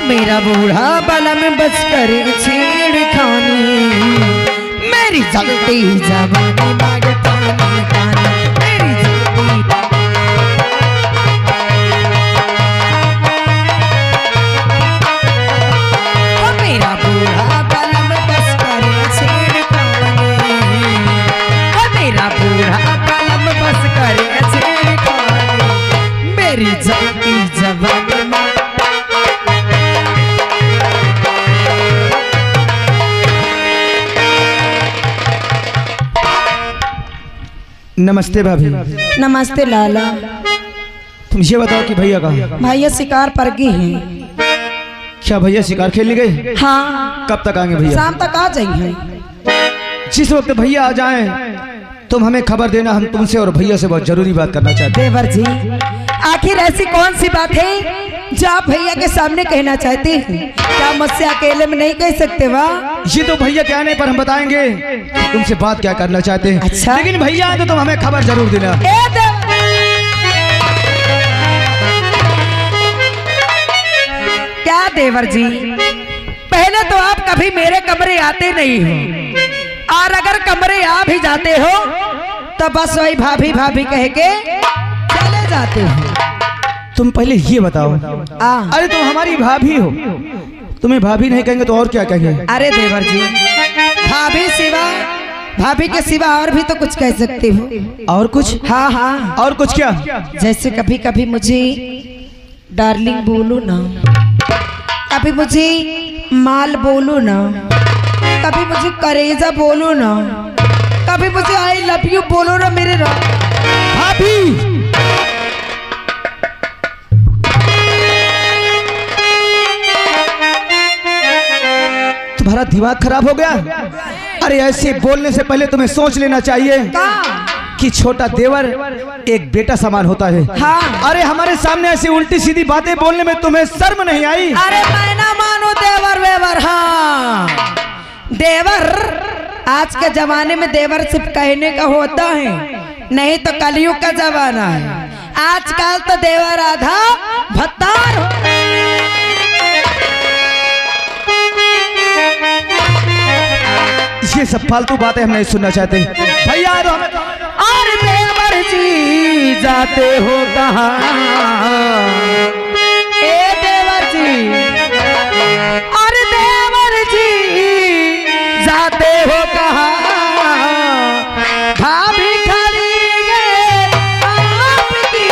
मेरा बूढ़ा बलम बस करे छेड़खानी, मेरी जलती जवानी मांगता नहीं पानी, मेरी जलती। ओ मेरा बूढ़ा बलम बस करे छेड़खानी, ओ मेरा बूढ़ा बलम बस करे छेड़खानी, मेरी जलती जवानी मांगता। नमस्ते भाभी। नमस्ते लाला। तुम ये बताओ कि भैया कहाँ? भैया शिकार पर गए हैं। क्या भैया शिकार खेलने गए? हाँ। कब तक आएंगे भैया? शाम तक आ जाइए। जिस वक्त भैया आ जाएं, तुम हमें खबर देना, हम तुमसे और भैया से बहुत जरूरी बात करना चाहते हैं। देवर जी, आखिर ऐसी कौन सी बात है जो आप भैया के सामने कहना चाहते हैं? क्या मुझसे अकेले में नहीं कह सकते? वाह, ये तो भैया के आने पर हम बताएंगे कि तुमसे बात क्या करना चाहते हैं। अच्छा। लेकिन भैया आए तो तुम हमें खबर जरूर देना। क्या देवर जी, पहले तो आप कभी मेरे कमरे आते नहीं हो, और अगर कमरे आ भी जाते हो तो बस वही भाभी भाभी कह के चले जाते हो। तुम पहले ये बताओ, अरे तुम हमारी भाभी हो, तुम्हें भाभी नहीं कहेंगे तो और क्या कहेंगे? अरे देवर जी, भाभी के सिवा और भी तो कुछ कह सकते हो। और कुछ? हाँ हाँ। और कुछ क्या? जैसे कभी कभी मुझे डार्लिंग बोलो ना, कभी मुझे माल बोलो ना, कभी मुझे करेजा बोलो ना, कभी मुझे आई लव यू बोलो ना मेरे भाभी। तुम्हारा दिमाग खराब हो गया? अरे ऐसे बोलने से पहले तुम्हें सोच लेना चाहिए कि छोटा देवर एक बेटा समान होता है। हाँ। अरे हमारे सामने ऐसी उल्टी सीधी बातें बोलने में तुम्हें शर्म नहीं आई? अरे मैं ना मानो देवर वेवर। हाँ, देवर आज के जमाने में देवर सिर्फ कहने का होता है, नहीं तो कलयुग का जमाना है। आजकल तो देवर आधा भत्तार हो। ये सब फालतू बातें हम नहीं सुनना चाहते भैया। और देवर जी जाते हो कहाँ? ए देवर जी, और देवर जी जाते हो कहाँ? भाभी खड़ी है आपकी।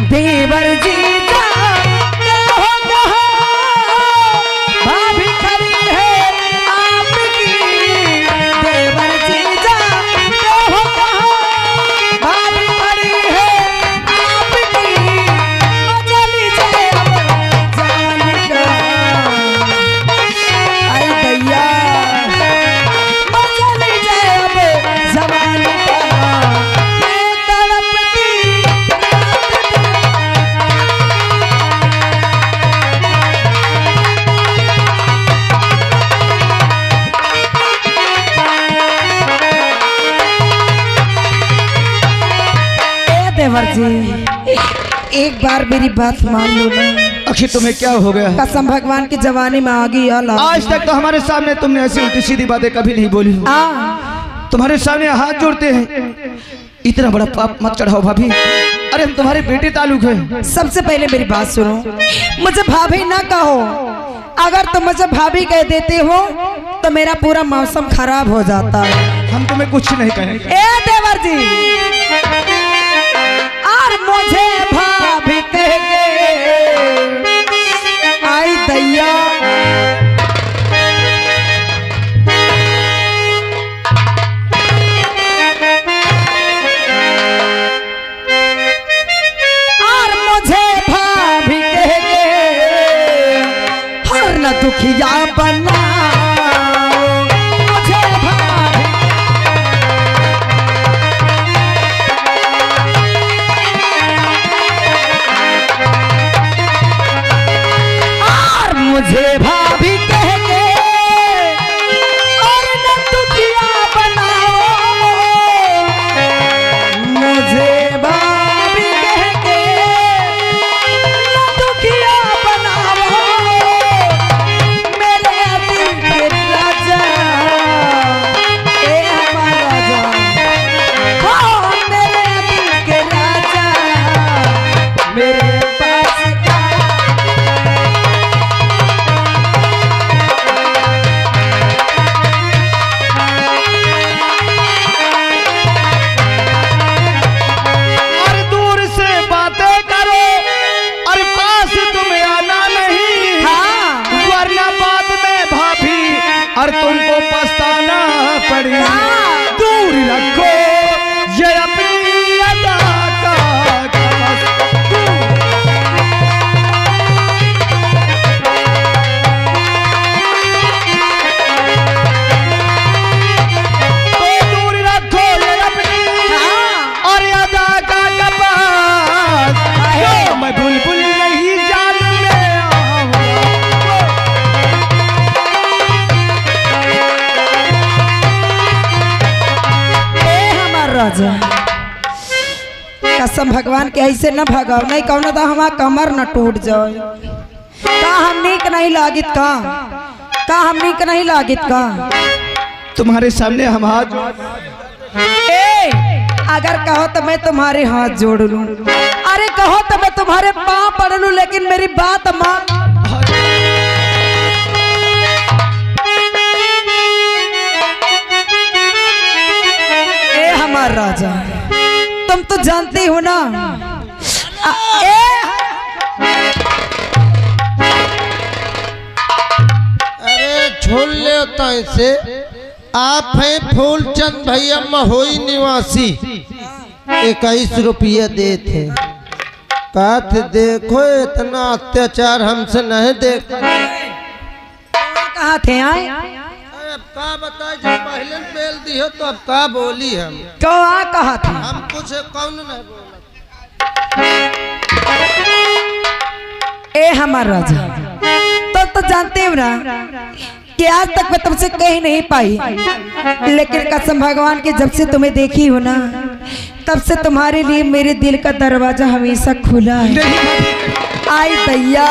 देवर जी जाते हो कहाँ? भाभी खड़ी है आपकी। देवर जी जाते हो कहाँ? भाभी खड़ी है आपकी। मजा लीजिए अब जान का। आई दैया, मजा लीजिए अब जवान का। मैं तड़पती देवर जी, एक बार मेरी बात मान लो ना। आखिर तुम्हें क्या हो गया? कसम भगवान की जवानी में आ गई। आज तक तो हमारे सामने तुमने ऐसी उल्टी सीधी बातें कभी नहीं बोली। तुम्हारे सामने हाथ जोड़ते हैं, इतना बड़ा पाप मत चढ़ाओ भाभी। अरे हम तुम्हारे बेटे ताल्लुक हैं। सबसे पहले मेरी बात सुनो, मुझे भाभी ना कहो। अगर तुम मुझे भाभी कह देते हो तो मेरा पूरा मौसम खराब हो जाता है। हम तुम्हें कुछ नहीं कहेंगे। ए देवर जी, और मुझे भाभी कह के आई दैया। और मुझे भाभी कह के हर न दुखिया बना। मुझे भाभी मुझे भाभी के और तुमको पछताना पड़े। दूर रखो ये अपनी अदा का कलश। तो दूर रखो ये अपनी और अदा का कलश। मैं बुलबुल नहीं जान में आऊंगा। राजा कसम भगवान के ऐसे न भगाओ, नहीं कहना था हमारा कमर न टूट जाए। का हम नीक नहीं लागित का हम नीक नहीं लागित का। तुम्हारे सामने हम हाथ ए अगर कहो तो मैं तुम्हारे हाथ जोड़ लूं, अरे कहो तो मैं तुम्हारे पांव पड़ लूं, लेकिन मेरी बात मान। हमारा राजा तुम तो जानती हो ना। अरे छोड़ ले से आप हैं फूलचंद भैया महोई निवासी। 21 रुपये दे थे। कहते देखो इतना अत्याचार हमसे नहीं देख। कहाँ थे आए? अब का बताए, जब पहले बेल दी हो तो अब का बोली हम। क्यों आ कहा था? हम कुछ कौन नहीं बोला। ए हमारा राजा तो जानते हो ना कि आज तक मैं तुमसे कह नहीं पाई, लेकिन कसम भगवान की जब से तुम्हें देखी हो ना तब से तुम्हारे लिए मेरे दिल का दरवाजा हमेशा खुला है। आई दैया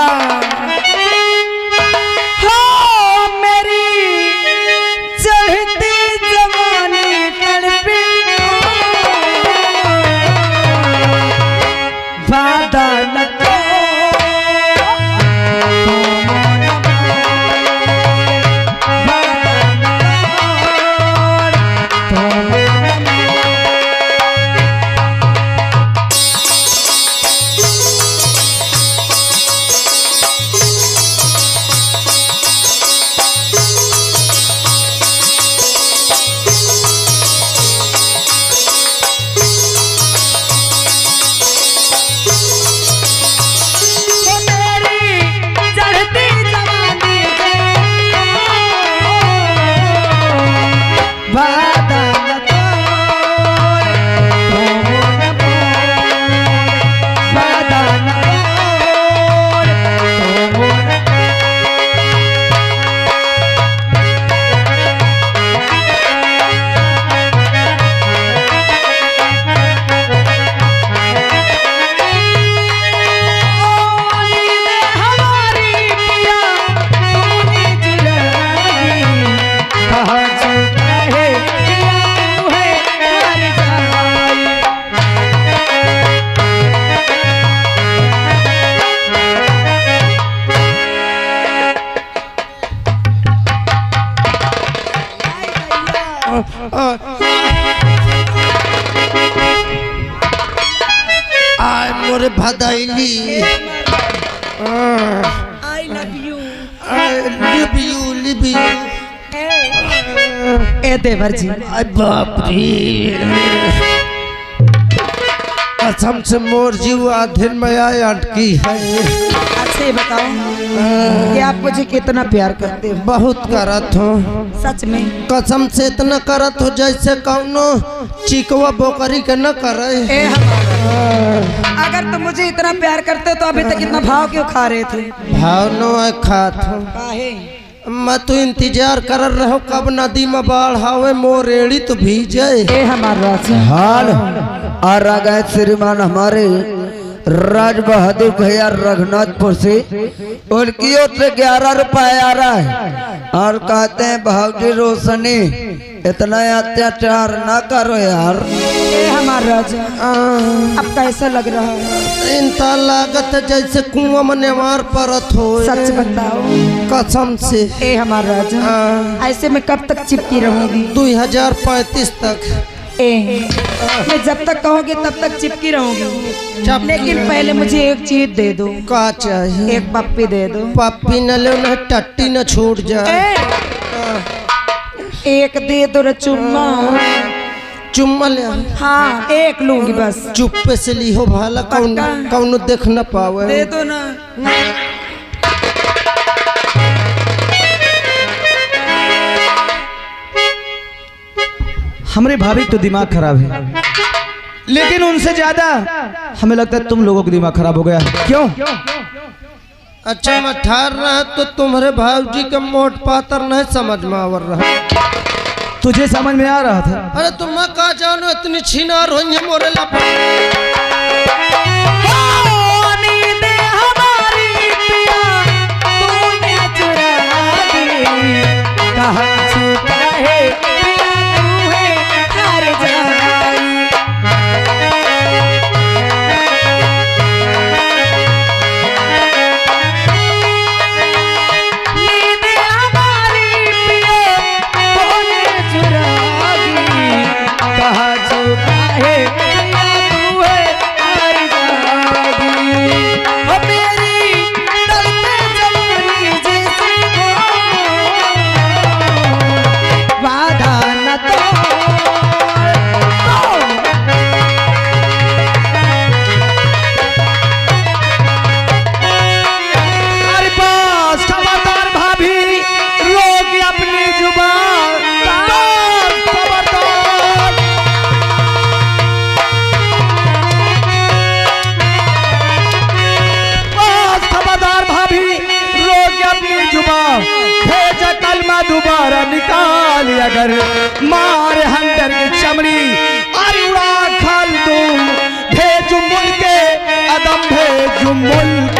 आय मोरे भदैली। I love you. Live you live you. ए देवर जी बाप रे, कसम से मोर जीव आधे में आए अटकी है। अच्छा ये बताओ कि आप मुझे कितना प्यार करते हो? बहुत करत हो, सच में? कसम से इतना करत हो जैसे कौनो चिकवा बोकरी के न करे। ए अगर तुम मुझे इतना प्यार करते हो तो अभी तक इतना भाव क्यों खा रहे थे? भाव न खात हो। मैं तो इंतजार कर रहो कब नदी में बाढ़ आवे मोर एड़ी तो भीजे। ए हमारा हाल आ गए श्रीमान हमारे राज बहादुर भैया रघुनाथपुर से, उनकी ओर से 11 रुपए आ रहा है और कहते हैं भावजी रोशनी इतना अत्याचार ना करो यार। ए हमारा राजा अब कैसा लग रहा है? इनता लागत जैसे कुआं में नेवार परत हो। सच बताओ कसम से। ए हमारा राजा ऐसे में कब तक चिपकी रहूंगी? 2035 तक। मैं जब तक कहोगे तब तक चिपकी रहूंगी, लेकिन पहले मुझे एक चीज दे दो। का चाहिए? एक पप्पी दे दो। पप्पी न ले न टट्टी न छूट जाए। एक दे दो रे चुम्मा। चुम्मा ले आ। हाँ एक लूंगी बस। चुप्पे से लिहो भाला कौन कौन देख न पावे। दे दो ना। हमारे भाभी तो दिमाग खराब है, लेकिन उनसे ज्यादा हमें लगता है तुम लोगों का दिमाग खराब हो गया। क्यों? अच्छा मैं ठार रहा तो तुम्हारे भाजी का मोट पातर नहीं समझ में आवर रहा। तुझे समझ में आ रहा था? अरे तुम का जानो इतनी छिनार हो मोरे ला। दोबारा निकाल अगर मार हंटर की चमड़ी और उड़ा खाल दूं भेजू मुल्क अदम भेजू मुल्क।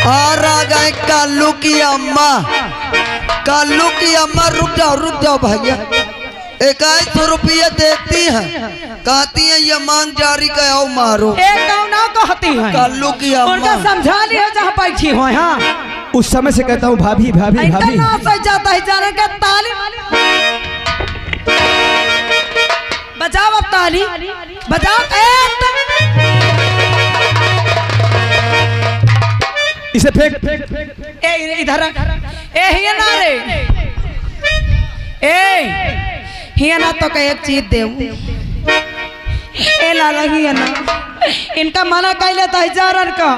और आ गए कालू की अम्मा। कालू की अम्मा रुक जाओ भैया। 2100 रुपया देती है, कहती है ये मांग जारी का आओ मारो। ना कहती है कालू की उनका अम्मा। समझा लिया जहाँ बैठी हो। हाँ उस समय से कहता हूँ भाभी भाभी भाभी। सज जाता है जाने का ताली बजाओ। अब ताली बजाओ। इसे फेंक। इधर ए हिया ना रे ए हिया ना तो एक चीज दे ए लाला हिया ना इनका मना कैले तो हजारन का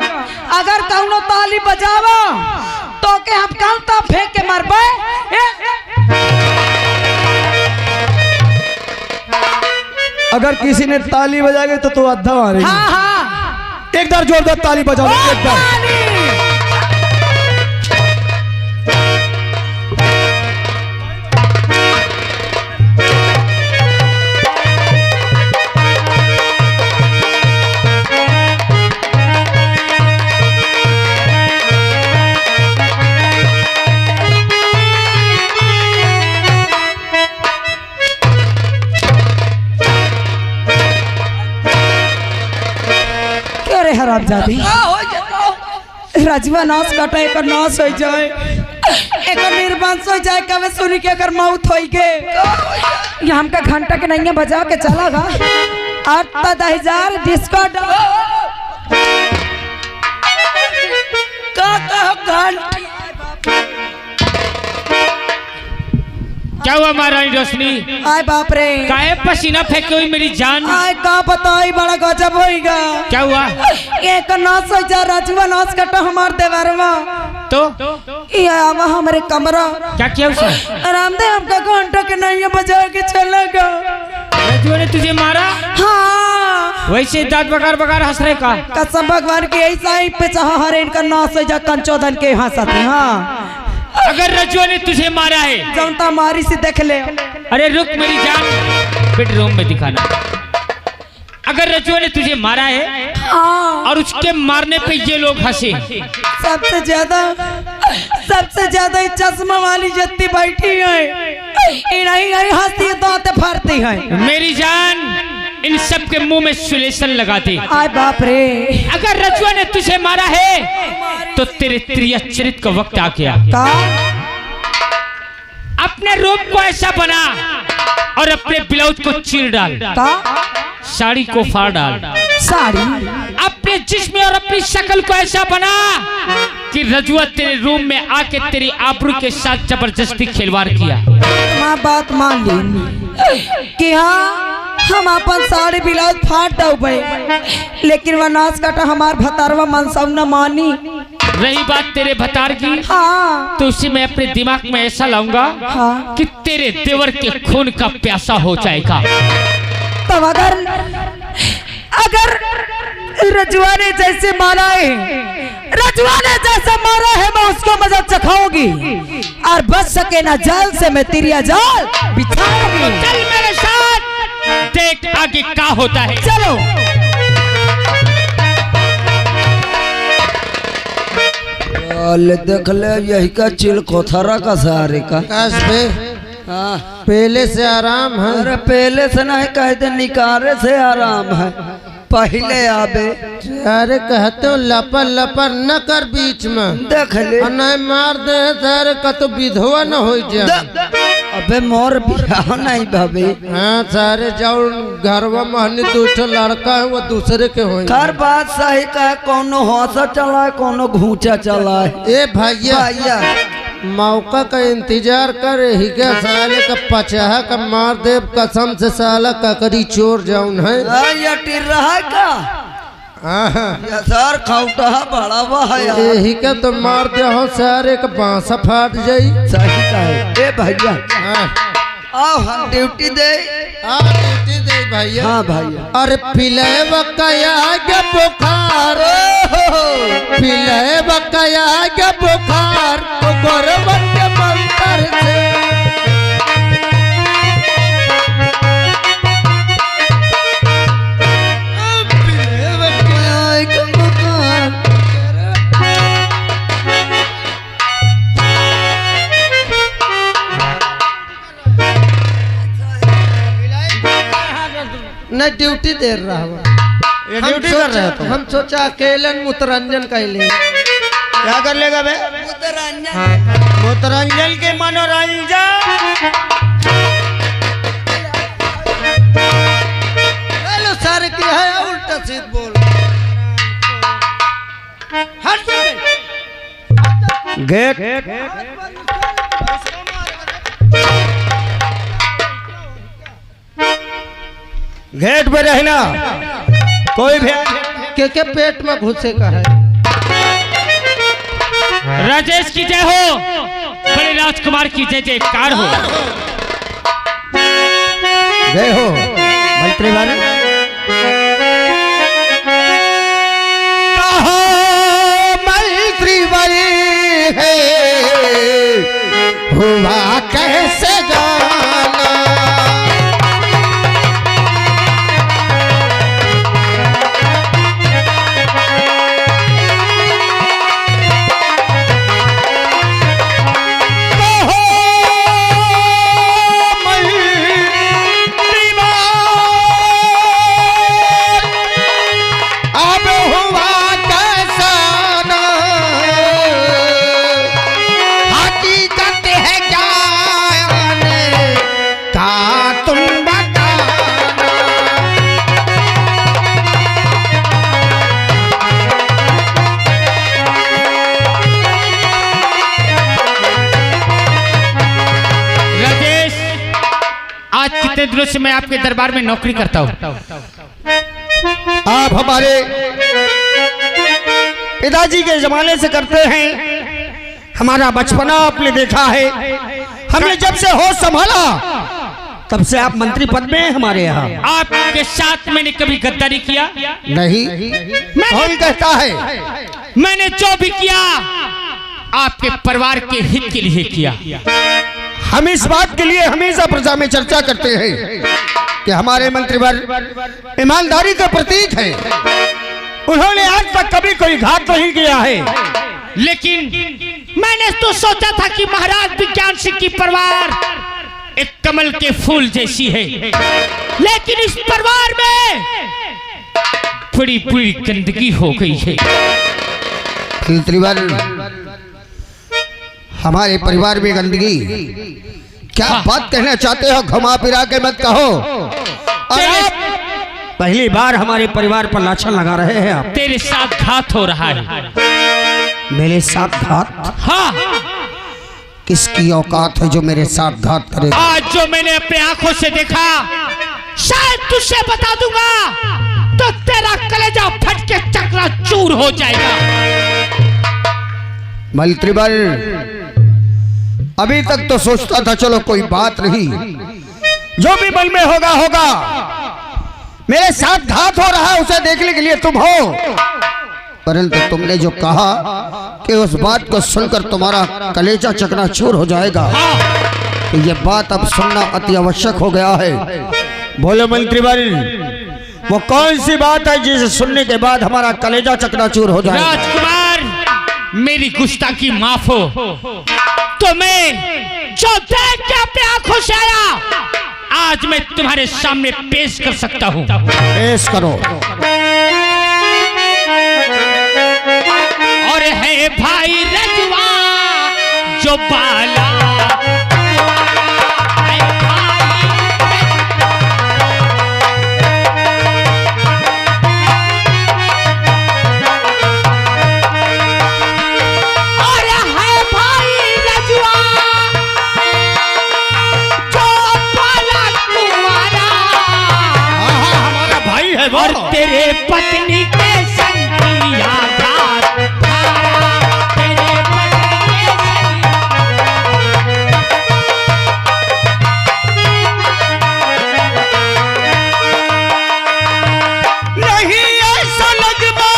अगर कौनो ताली बजावा तो के हम कौन ता फेंक के मरबे। अगर किसी ने ताली बजाएगी तो तू अद्धा मारेगी। हाँ हाँ एक बार जोरदार ताली बजाओ एक बार। हरामजादी राजवा नाश कटा एक नाश हो जाए एक निर्वंश हो जाए कभी सुनी के अगर मौत हो गए ये हमका घंटा के नहीं बजा के चलागा 8,000 डिस्को क्या हुआ महारानी रोशनी? आय बाप रे काहे पसीना फेंके हुई मेरी जान? आय का बताई बड़ा गजब होएगा। क्या हुआ? एक नाश हो जा राजवा नाश कटा हमार देवरवा तो ये आवा हमारे कमरा। क्या किया उसने? रामदेव हमका घंटा के नहीं बजा के चलेगा। रजुआ ने तुझे मारा? हाँ वैसे दांत बकार बकार हंस रहे का? कसम भगवान की ऐसा ही पे चाह हरे इनका नाश हो जा कंचोदन के यहाँ साथी। हाँ अगर रजुआ ने तुझे मारा है जनता मारी से देख ले। अरे रुक मेरी जान बेडरूम में दिखाना। अगर रजुआ ने तुझे मारा है हाँ और उसके मारने पे ये लोग हंसे, सबसे ज्यादा चश्मा वाली जत्ती बैठी है इन्हीं हंसती दांत फाड़ती है। मेरी जान इन सबके मुंह में सुलेशन लगा दे। आय बाप रे। अगर रजुआ ने तुझे मारा है तो तेरे त्रियचरित का वक्त आ गया। का अपने रूप को ऐसा बना और अपने ब्लाउज को चीर डाल, का साड़ी को फाड़ डाल, साड़ी अपने जिस्म और अपनी शक्ल को ऐसा बना कि रजुआ तेरे रूम में आके तेरी आबरू के साथ जबरदस्ती खिलवाड़ किया। माँ बात मान ली कि हाँ हम अपन साड़ी ब्लाउज फाट दे, लेकिन वह नाच काटा हमार भतारवा मनसाव न मानी। रही बात तेरे भतार की, हाँ तो उसे मैं अपने दिमाग में ऐसा लाऊंगा हाँ। कि तेरे देवर के खून का प्यासा हो जाएगा। तब अगर रजुआ ने जैसे मारा है, रजुआ ने जैसे मारा है, मैं उसको मजा चखाऊंगी और बच सके ना जाल से मैं तिरिया जाल बिछाऊंगी। चल मेरे साथ, देख आगे क्या होता है। चलो। देख ले यही का चिल कोथरा का सहारे का। काश बे हाँ पहले से आराम है। अरे पहले से नहीं कहते निकारे से आराम है, पहले आबे। अरे कहते हो लपर लपर न कर बीच में, देख ले और नहीं मार दे सारे का तो विधवा न हो जा। अबे मोर बियाह नहीं भाभी। हाँ सारे जाओ घरवा महनी दूसरा लड़का है वो दूसरे के हो। हर बात सही का, कोनो हौसा चला है कोनो घूचा चला है। ए भैया भैया मौका का इंतजार कर ही क्या, साले का पचाहा का मार दे कसम से, साला ककरी चोर जाऊन है। ये टिर रहा का ये सर खौटा बड़ा हुआ है यार। यही का तो मार दे हो सारे का बांसा फाट जाई। सही का है। ए भैया हाँ आओ हम ड्यूटी दे। ड्यूटी दे भैया। हाँ भैया। अरे पिले बकाया के बुखार, पिले बकाया के बुखार तो गोरबन के मंतर से। पिले बकाया के बुखार। न ड्यूटी दे रहा हूँ, ड्यूटी कर रहे हो। हम सोचा अकेले मुतरंजन का ले। क्या कर लेगा बे? मुतरंजन के मनोरंजन। हेलो सर क्या है उल्टा सीध बोल। हट गेट गेट पे रहना, कोई भी के पेट में घुसे का है। राजेश की जय हो, बड़े राजकुमार की जय जयकार हो। जय हो मंत्री वाले। कहा मंत्री वाले है हुआ कैसे जाना। कितने दिनों से मैं आपके दरबार में नौकरी करता हूँ। आप हमारे पिताजी के जमाने से करते हैं, हमारा बचपना आपने देखा है। हमने जब से होश संभाला तब से आप मंत्री पद में हैं हमारे यहाँ। आपके साथ मैंने कभी गद्दारी किया नहीं। कौन कहता है? मैंने जो भी किया आपके परिवार के हित के लिए किया। हम इस बात के लिए हमेशा प्रजा में चर्चा करते हैं कि हमारे मंत्रीवर ईमानदारी का प्रतीक है। उन्होंने आज तक कभी कोई घात नहीं किया है। लेकिन मैंने तो सोचा था कि महाराज विज्ञान सिंह की परिवार एक कमल के फूल जैसी है, लेकिन इस परिवार में बड़ी बड़ी गंदगी हो गई है। त्रिवर, हमारे परिवार में गंदगी, क्या बात कहना चाहते हो? घुमा फिरा के मत कहो। अरे पहली बार हमारे परिवार पर लाछन लगा रहे हैं आप। तेरे साथ घात हो रहा है। मेरे साथ घात? हाँ, किसकी औकात है जो मेरे साथ घात करेगा? आज जो मैंने अपने आंखों से देखा, शायद तुझसे बता दूंगा तो तेरा कलेजा फट के चकनाचूर हो जाएगा। मलत्रिबल, अभी तक तो सोचता था चलो कोई बात नहीं, जो भी मन में होगा होगा। मेरे साथ घात हो रहा है उसे देखने के लिए तुम हो, परंतु तुमने जो कहा कि उस बात को सुनकर तुम्हारा कलेजा चकनाचूर हो जाएगा, तो ये बात अब सुनना अति आवश्यक हो गया है। बोलो मंत्रीवर, वो कौन सी बात है जिसे सुनने के बाद हमारा कलेजा चकनाचूर हो जाएगा? राजकुमार, मेरी गुस्ताखी माफ हो। तो मैं जो देख के अपने आंखों से आया, आज मैं तुम्हारे सामने पेश कर सकता हूँ। पेश करो। और है भाई रजवा जो बाला, और तेरे पत्नी के संग किया घात, तेरे पत्नी के संग। नहीं ऐसा लगता,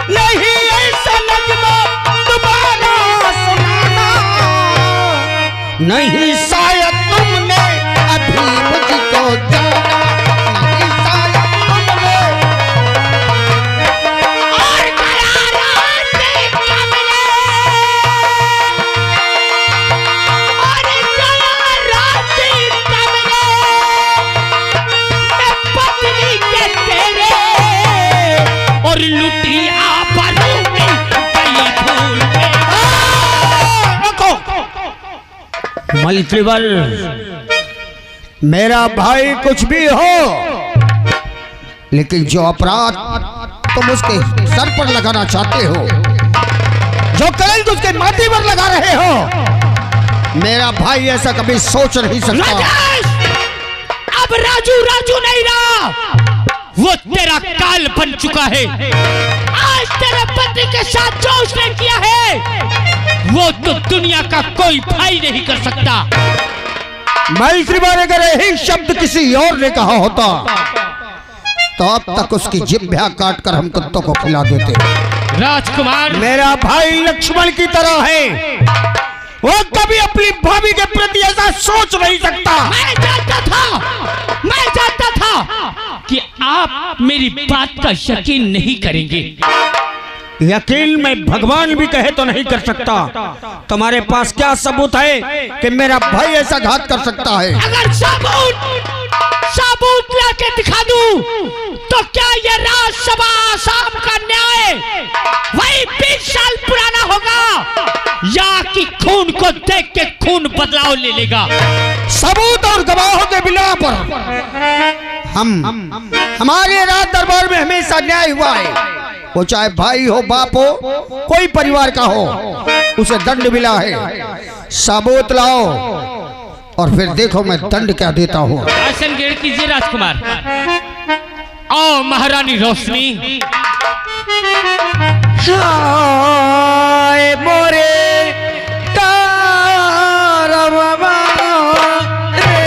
नहीं ऐसा लगता दोबारा सुनाना, नहीं शायद तुमने अभी मुझको जाना, नहीं शायद तुमने। और करारात कमरे, और करारात कमरे, मैं पत्नी के तेरे, और लुटी आबरू में गई भूल में। मलत्रिबल, मेरा भाई कुछ भी हो, लेकिन जो अपराध तुम उसके सर पर लगाना चाहते हो, जो कलंक उसके माथे पर लगा रहे हो, मेरा भाई ऐसा कभी सोच नहीं सकता। राजेश, अब राजू राजू नहीं रहा, वो तेरा काल बन चुका है। आज तेरे पति के साथ जो उसने किया है, वो तो दुनिया का कोई भाई नहीं कर सकता। मलत्रिबल, अगर यही शब्द किसी और ने कहा होता तो अब तक उसकी जिह्वा काट कर हम कुत्तों को खिला देते। राजकुमार, मेरा भाई लक्ष्मण की तरह है, वो कभी अपनी भाभी के प्रति ऐसा सोच नहीं सकता। मैं जानता था कि आप मेरी बात का यकीन नहीं करेंगे। यकीन मैं भगवान भी कहे तो नहीं कर सकता। तुम्हारे पास क्या सबूत है कि मेरा भाई ऐसा घात कर सकता है? अगर सबूत लाके दिखा दूं, तो क्या ये राज्यसभा आसाम का न्याय वही 20 साल पुराना होगा, या कि खून को देख के खून बदलाव ले लेगा? सबूत और गवाहों के बिना पर हमारे राज दरबार में हमेशा न्याय हुआ है। वो चाहे भाई हो, बाप हो, कोई परिवार का हो, उसे दंड मिला है। सबूत लाओ और फिर देखो मैं दंड क्या देता हूँ। आसन ग्रहण कीजिए राजकुमार। आओ महारानी रोशनी। हाय मोरे तारवा रे,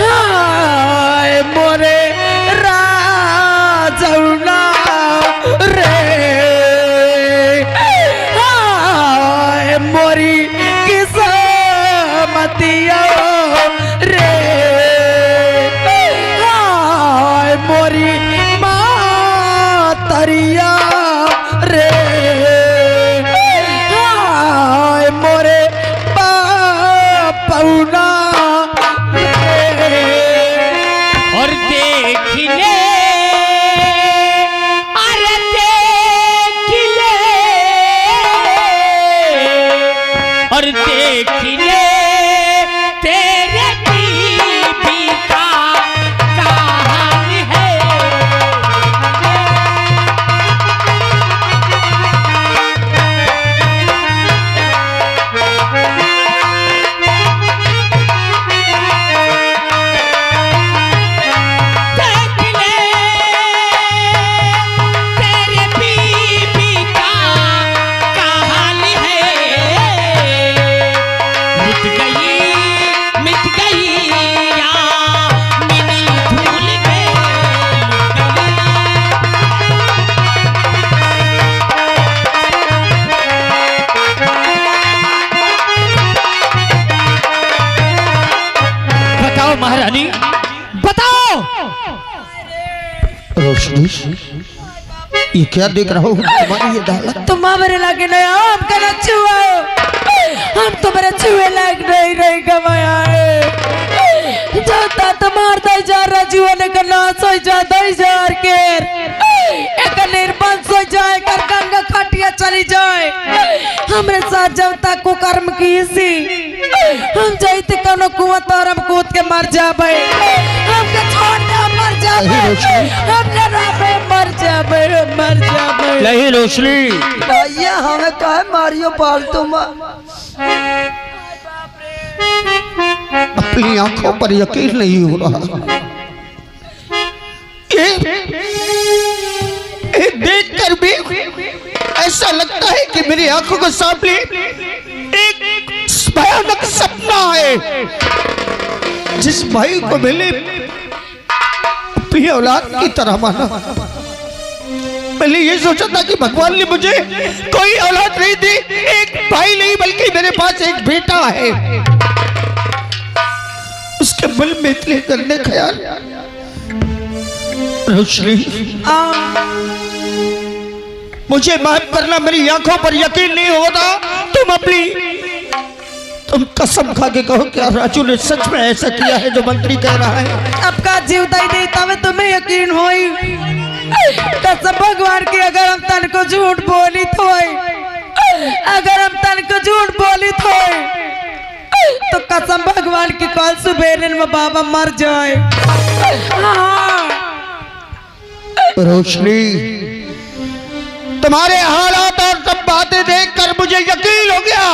हाय मोरे राजौना रे, हाय मोरी किस्मतिया रे, हाय मोरी मातरिया रे, हाय मोरे देख ले तेरे बीबी का हाल है। महारानी बताओ। रोशनी, ये क्या देख रहा हूँ तुम्हारी ये दालत? तुम हमारे लागे नहीं आओ, हम कना छुआ, हम तुम्हारे छुए लाग नहीं रही कमाया है। जाता तुम्हारा जा रहा जीवन का नाश हो जाता है जार के एक निर्बंध हो जाए कर गंगा खाटिया चली जाए। हमरे साथ जब तक को कर्म की सी हम जाते कनो कुआं तो हम कूद के मर जाबे, हमके छोड़ दे मर जाबे, हम जनाबे मर जाबे, मर जाबे। नहीं रोशनी, भैया हमें कहे मारियो पालतू अपनी आंखों पर यकीन नहीं हो रहा। ये देखकर भी ऐसा लगता है कि मेरी आंखों के सामने एक भयानक सपना है। जिस भाई को मैंने अपनी औलाद की तरह माना, पहले ये सोचा था कि भगवान ने मुझे कोई औलाद नहीं दी, एक भाई नहीं बल्कि मेरे पास एक बेटा है। उसके मन में इतने गंदे ख्याल। रोशनी, मुझे माफ करना, मेरी आंखों पर यकीन नहीं होता। तुम कसम खा के कहो क्या राजू ने सच में ऐसा किया है जो मंत्री कह रहा है? अब का जीव दई देता में तुम्हें यकीन होई कसम भगवान की। अगर हम तन को झूठ बोली तो अगर हम तन को झूठ बोली तो कसम भगवान की कल सुबेरे में बाबा मर जाए। हाँ। रोशनी, तुम्हारे हालात और सब बातें देखकर मुझे यकीन हो गया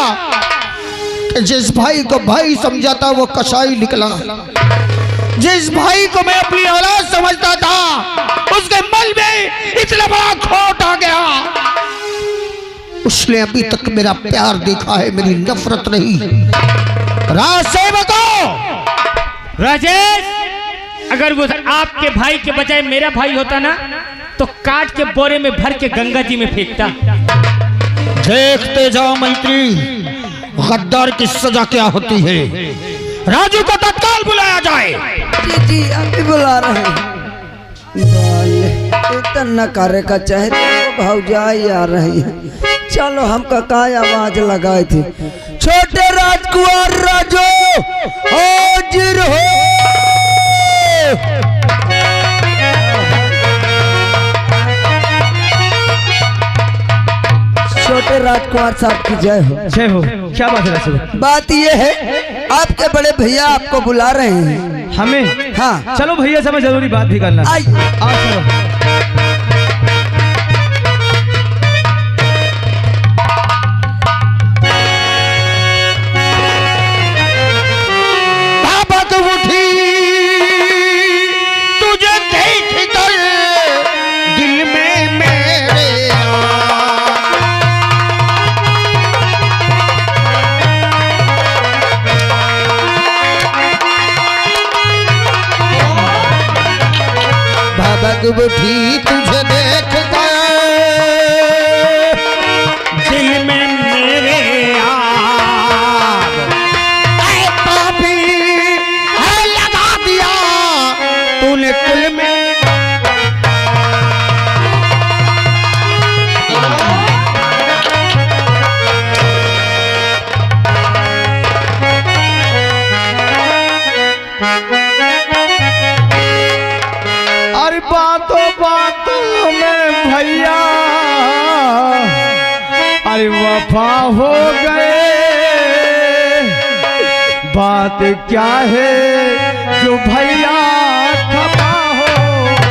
कि जिस भाई को भाई समझा था वो कसाई निकला। जिस भाई को मैं अपनी औलाद समझता था उसके मन में इतना बड़ा खोट आ गया। उसने अभी तक मेरा प्यार देखा है, मेरी नफरत नहीं। राजसेवकों, राजेश, अगर वो आपके भाई के बजाय मेरा भाई होता ना तो काट के बोरे में भर के गंगा जी में फेंकता। देखते जाओ मंत्री, गद्दार की सजा क्या होती है। राजू को तत्काल बुलाया जाए। जी अभी बुला रहे हैं। इतना करे का चाहे तो भौजाई आ रही है। चलो हमका काय आवाज लगाई थी। छोटे राजकुमार राजू हाजिर हो। छोटे राजकुमार साहब की जय हो। जय हो। क्या बात है? बात ये है आपके बड़े भैया आपको बुला रहे हैं। हमें? हाँ चलो भैया से मैं जरूरी बात भी करना। आई चलो। तुझे देख कर दिल में मेरे भगत उठी, तुझे देख कर दिल में मेरे पापी है लगा दिया तूने कुल में। अरे बातों बातों में भैया अरे वफा हो गए। बात क्या है जो भैया खपा हो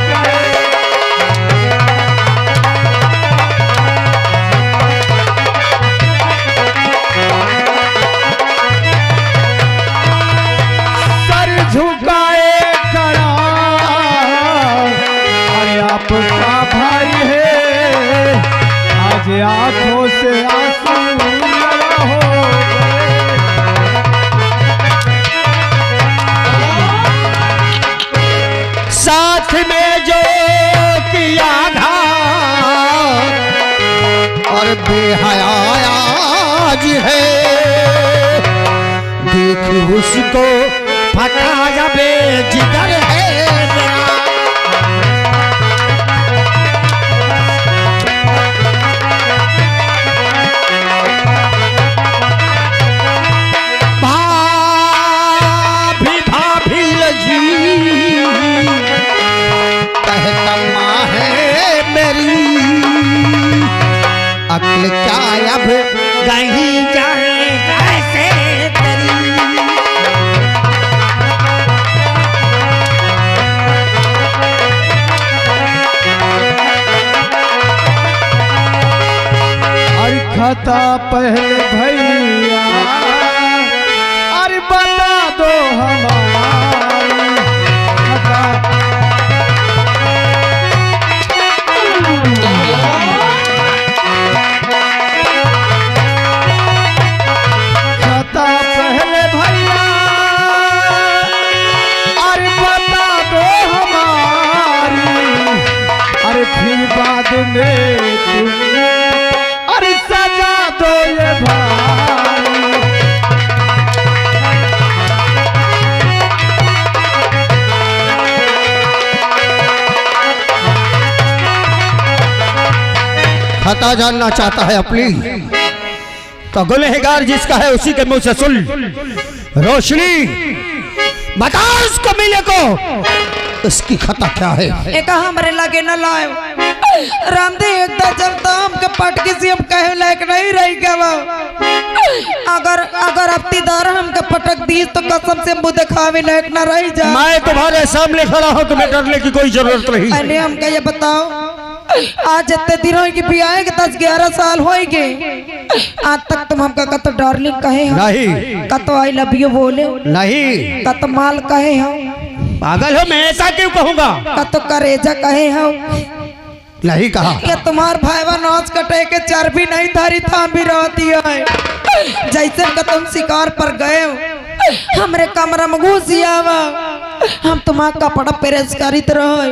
गए। सर झुकाए खड़ा अरे आपका भाई है, आज आंखों से आंसू लगा हो गए। साथ में जो किया था और बेहया आज है, देख उसको फटा जा बेजिगर है मेरा। भाभी भाभी लजी कहता माँ है मेरी, अक्ल क्या अब कहीं जाए कैसे तेरी। अरे खता पहले भैया अरे बता दो हमारी खता। खता पहले भैया अरे बता दो हमारी, अरे फिर बाद में तुम अरे सजा दो ये भाई। खता जानना चाहता है अपनी तो गुनहगार जिसका है उसी के मुंह से सुन। रोशनी बता उसको मिले को उसकी खता क्या है। एक हमरे लगे न लाए रामदेव एकदा जब तो हमके पटकी से हम कहे लायक नहीं रही क्या वो। अगर अफ्तीदार हमके पटक दी तो कसम से मुंह दिखावे लायक न रही जा। मैं तुम्हारे सामने खड़ा हूं, तुम्हें डरने की कोई जरूरत नहीं। अरे हमके ये बताओ आज इतने दिन हो कि आए 10-11 साल हो गए, आज तक तुम हमका कतो डार्लिंग कहे हो नहीं, कतो आई लव यू बोले नहीं, कतो माल कहे हो, पागल हो मैं ऐसा क्यों कहूंगा। कतो करेजा कहे हो, नहीं कहा। ये तुम्हार भाईवा नौच कटे के चर्बी नहीं धारी था भी रहती है। जैसे का तुम शिकार पर गए हो हमरे कमरा में घुसियावा, हम तुम्हारा कपड़ा प्रेस करीत रहे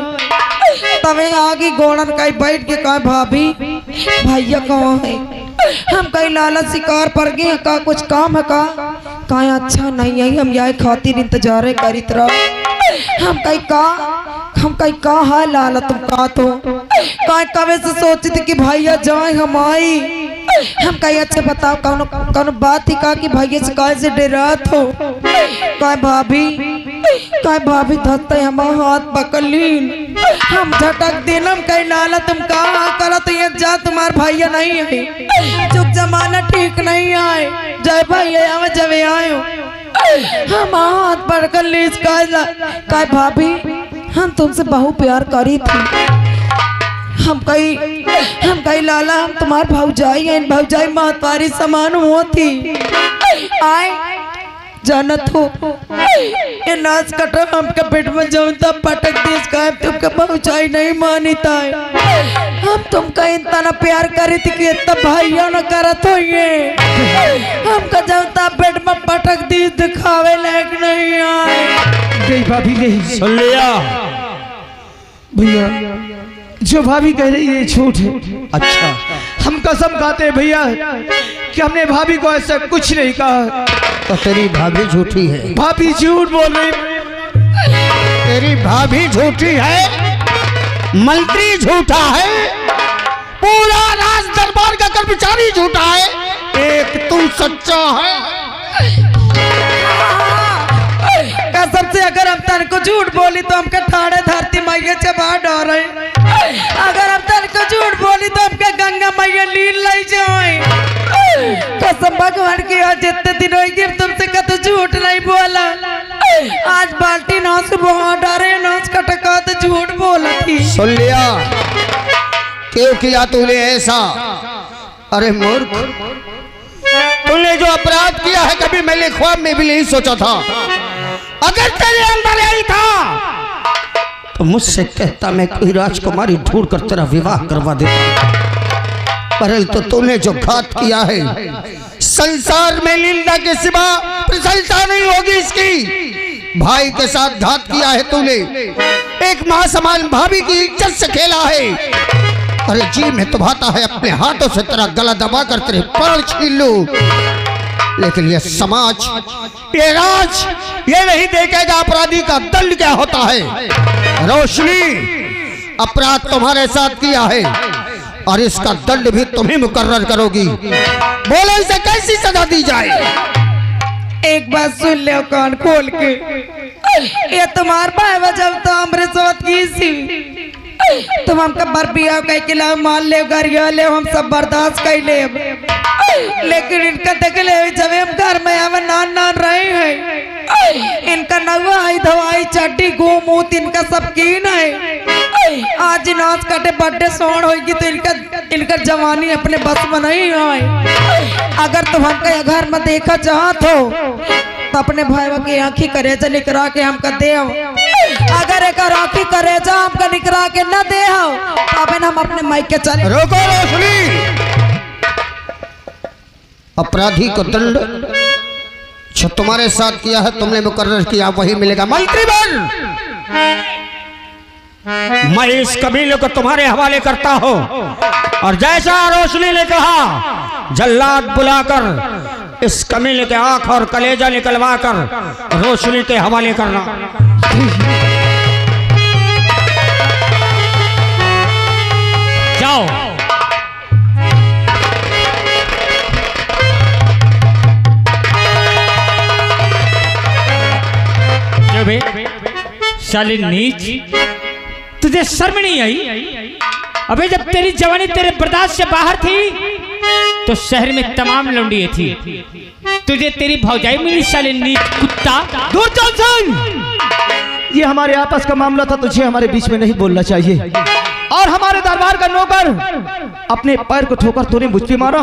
तवे आगे गोड़न कहीं बैठ के कहा भाभी भैया कहाँ है। हम कहीं लाला शिकार पर गए का कुछ काम है का कहीं अच्छा नहीं है, हम यही खातिर इंतजार करीत रहे। हम कहीं का है लाला तुम का तो कहीं कवे से सोची थी कि भैया जाए हम आई। हम कहीं अच्छे बताओ कौन बात ही का कि भैया से कहीं से डरात हो। कहीं भाभी धरते हम हाथ पकड़ ली, हम झटक देनम कहीं लाला तुम कहा करा तो ये जा तुम्हार भैया नहीं है, चुप जमाना ठीक नहीं आए जय भैया आवे जब आयो हम हाथ पकड़ ली। कहीं भाभी हम तुमसे बहुत प्यार करी थी, हम कहीं लाला हम तुम्हारे भौजाई महतारी समान होती आए जानत हो। ये नाच कटो हमके पेट में जाऊं तब पटक दिस का तुमके भौजाई नहीं मानी ताई। हम तुमका इतना प्यार करी थी कि इतना भैया न करत हो ये हमका जाऊं तब पेट में पटक दिस दिखावे लायक नहीं आए। गई भाभी गई। सुन लिया भैया जो भाभी कह रही है झूठ है। अच्छा हम कसम खाते हैं भैया कि हमने भाभी को ऐसा कुछ नहीं कहा। तो तेरी भाभी झूठी है। भाभी झूठ बोल रही, तेरी भाभी झूठी है, मंत्री झूठा है, पूरा राज दरबार का कर्मचारी झूठा है, एक तू सच्चा है। कसम से अगर हम तन को झूठ बोली तो हमके ठाड़े धरती मैया चबा डरे, अगर हम तन को झूठ बोली तो हमके गंगा मैया लीन ले जाए। कसम भगवान की आज जितने दिन होगी तुमसे कतो झूठ नहीं बोला। क्यों किया तूने ऐसा? अरे मूर्ख, तूने जो अपराध किया है कभी मैंने ख्वाब में भी नहीं सोचा था। अगर तेरे अंदर यही था तो मुझसे कहता मैं कोई राजकुमारी ढूंढ कर तेरा विवाह करवा देता। परंतु तूने जो घात किया है, संसार में निंदा के सिवा प्रशंसा नहीं होगी इसकी। भाई के साथ घात किया है तूने, एक मां समान भाभी की इज्जत से खेला है। अरे जी मैं तो भाता है अपने हाथों से तेरा गला दबा कर तेरे पैर छीन लूं, लेकिन ये समाज, ये राज ये नहीं देखेगा अपराधी का दंड क्या होता है। रोशनी, अपराध तुम्हारे साथ किया है और इसका दंड भी तुम ही मुकर्रर करोगी। बोलो इसे कैसी सजा दी जाए? एक बात सुन ले कान खोल के, ये तुम्हार भाई जब तो हमरे साथ की सी तुम हमका बरबिया कह के ला मान ले गरिया ले हम सब बर्दाश्त कर ले, लेकिन इनका देख ले जब हम घर में हम नान नान रहे हैं, इनका नवाई धवाई चड्डी गोमूत इनका सब कीन है। आज नाच काटे बर्थडे सोन होगी तो इनका जवानी अपने बस में नहीं है। अगर तुम हमका घर में देखा चाहत हो तो अपने भाई की आँखी करेजा निकरा के हमका दे। अगर एक आँखी करेजा हमका निकरा के न दे तो हम अपने माइक के चले। रोको रोशनी, अपराधी को दंड जो तुम्हारे साथ किया है तुमने मुकर्रर किया वही मिलेगा। मंत्री बन, मैं इस कबीले को तुम्हारे हवाले करता हूं और जैसा रोशनी ने कहा जल्लाद बुलाकर इस कबीले के आंख और कलेजा निकलवा कर रोशनी के हवाले करना। जाओ। साले नीच, तुझे शर्म नहीं आई? अबे जब तेरी जवानी तेरे बर्दाश्त से बाहर थी तो शहर में तमाम लौंडियां थी, तुझे तेरी भौजाई मिली साले नीच कुत्ता। दूर चल सुन, ये हमारे आपस का मामला था, तुझे हमारे बीच में नहीं बोलना चाहिए। और हमारे दरबार का नौकर अपने पैर को ठोकर तूने मुझ पे मारा।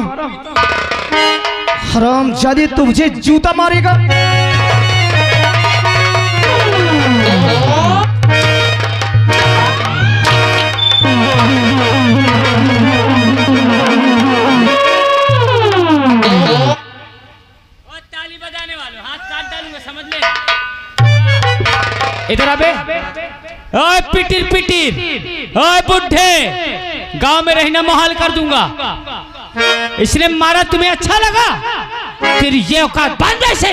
हरामजादी, तू मुझे जूता मारेगा? ताली बजाने वालों हाथ काट डालूंगा, समझ ले। इधर आबे। ओए पिटिर पिटिर, ओए बुढ़े, गांव में रहना मुहाल कर दूंगा। इसने मारा, तुम्हें अच्छा लगा? फिर ये औकात बांध से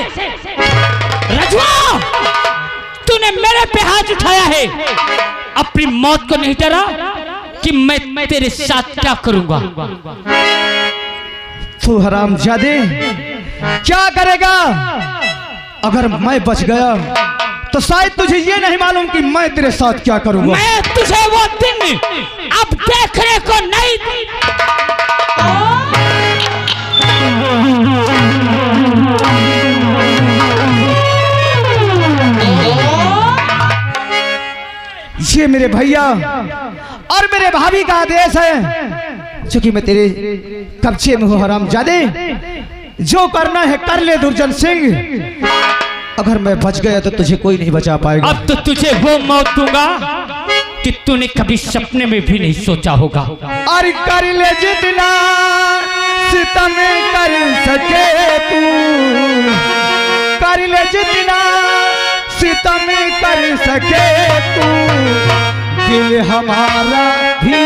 रजुआ, तूने मेरे पे हाथ उठाया है, अपनी मौत को नहीं डरा कि मैं तेरे साथ क्या करूंगा? तू हरामजादे क्या करेगा? अगर मैं बच गया तो शायद तुझे ये नहीं मालूम कि मैं तेरे साथ क्या करूंगा। मैं तुझे वो दिन अब देखने को नहीं। ये मेरे भैया और मेरे भाभी का आदेश है, क्योंकि मैं तेरे कब्जे में हूँ। हरामजादे, जो करना है कर ले दुर्जन सिंह। अगर मैं बच गया तो तुझे कोई नहीं बचा पाएगा। अब तो तुझे वो मौत दूंगा कि तूने कभी सपने में भी नहीं सोचा होगा। अरे कर ले जितना सितम कर सके तू, कर ले जितना सितम कर सके तू, दिल हमारा भी